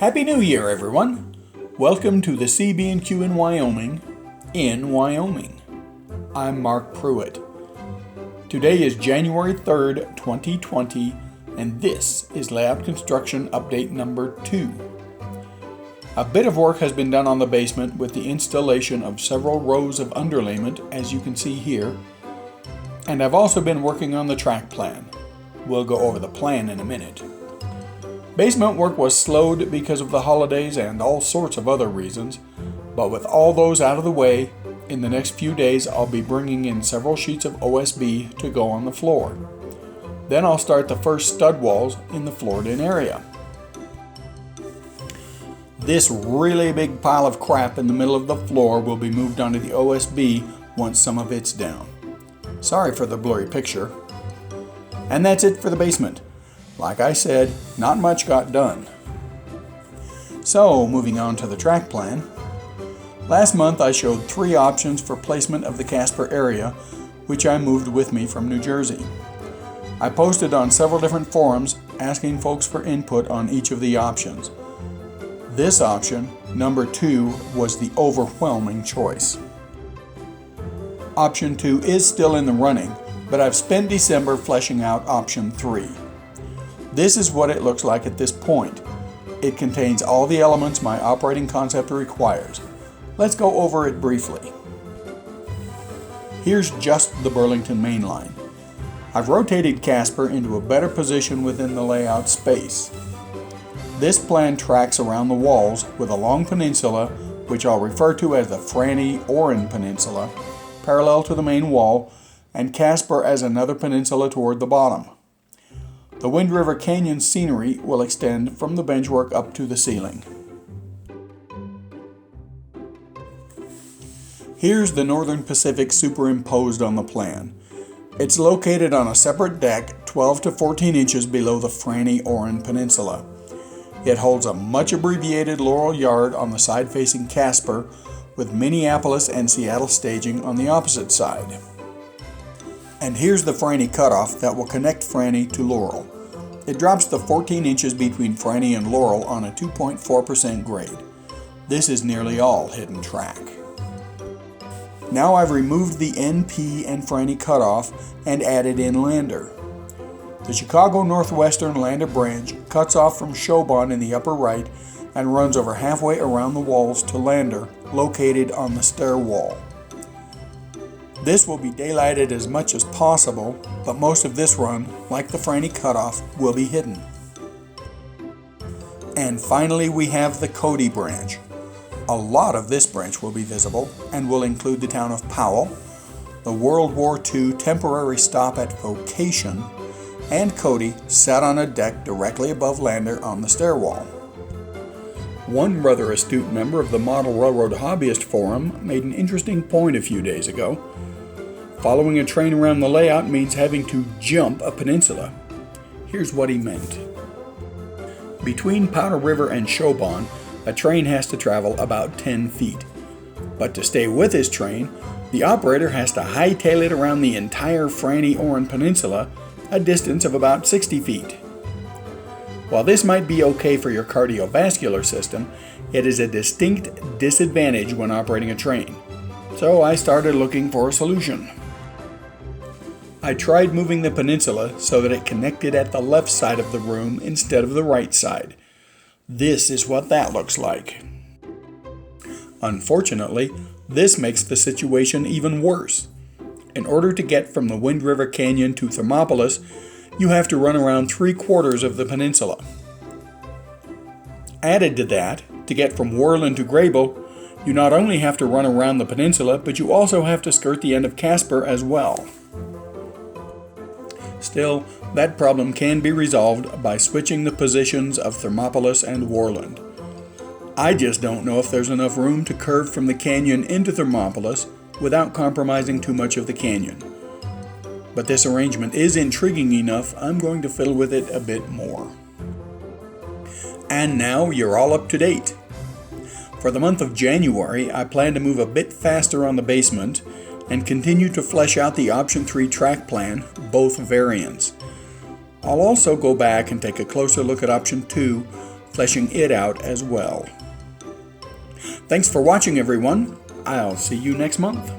Happy New Year, everyone! Welcome to the CB&Q in Wyoming. I'm Mark Pruitt. Today is January 3rd, 2020, and this is Layout Construction Update number 2. A bit of work has been done on the basement with the installation of several rows of underlayment, as you can see here, and I've also been working on the track plan. We'll go over the plan in a minute. Basement work was slowed because of the holidays and all sorts of other reasons, but with all those out of the way, in the next few days I'll be bringing in several sheets of OSB to go on the floor. Then I'll start the first stud walls in the floored-in area. This really big pile of crap in the middle of the floor will be moved onto the OSB once some of it's down. Sorry for the blurry picture. And that's it for the basement. Like I said, not much got done. So, moving on to the track plan. Last month I showed 3 options for placement of the Casper area, which I moved with me from New Jersey. I posted on several different forums asking folks for input on each of the options. This option, number 2, was the overwhelming choice. Option 2 is still in the running, but I've spent December fleshing out option 3. This is what it looks like at this point. It contains all the elements my operating concept requires. Let's go over it briefly. Here's just the Burlington mainline. I've rotated Casper into a better position within the layout space. This plan tracks around the walls with a long peninsula, which I'll refer to as the Franny-Oren Peninsula, parallel to the main wall, and Casper as another peninsula toward the bottom. The Wind River Canyon scenery will extend from the benchwork up to the ceiling. Here's the Northern Pacific superimposed on the plan. It's located on a separate deck 12 to 14 inches below the Franny-Oren Peninsula. It holds a much abbreviated Laurel yard on the side facing Casper, with Minneapolis and Seattle staging on the opposite side. And here's the Franny cutoff that will connect Franny to Laurel. It drops the 14 inches between Franny and Laurel on a 2.4% grade. This is nearly all hidden track. Now I've removed the NP and Franny cutoff and added in Lander. The Chicago Northwestern Lander branch cuts off from Showbond in the upper right and runs over halfway around the walls to Lander, located on the stair wall. This will be daylighted as much as possible, but most of this run, like the Franny cutoff, will be hidden. And finally we have the Cody branch. A lot of this branch will be visible and will include the town of Powell, the World War II temporary stop at Vocation, and Cody sat on a deck directly above Lander on the stairwall. One rather astute member of the Model Railroad Hobbyist Forum made an interesting point a few days ago. Following a train around the layout means having to jump a peninsula. Here's what he meant. Between Powder River and Showbond, a train has to travel about 10 feet. But to stay with his train, the operator has to hightail it around the entire Franny-Oren Peninsula, a distance of about 60 feet. While this might be okay for your cardiovascular system, it is a distinct disadvantage when operating a train. So I started looking for a solution. I tried moving the peninsula so that it connected at the left side of the room instead of the right side. This is what that looks like. Unfortunately, this makes the situation even worse. In order to get from the Wind River Canyon to Thermopolis, you have to run around 3/4 of the peninsula. Added to that, to get from Worland to Grable, you not only have to run around the peninsula, but you also have to skirt the end of Casper as well. Still, that problem can be resolved by switching the positions of Thermopolis and Worland. I just don't know if there's enough room to curve from the canyon into Thermopolis without compromising too much of the canyon. But this arrangement is intriguing enough, I'm going to fiddle with it a bit more. And now you're all up to date. For the month of January, I plan to move a bit faster on the basement and continue to flesh out the option 3 track plan, both variants. I'll also go back and take a closer look at option 2 fleshing it out as well. Thanks for watching, everyone. I'll see you next month.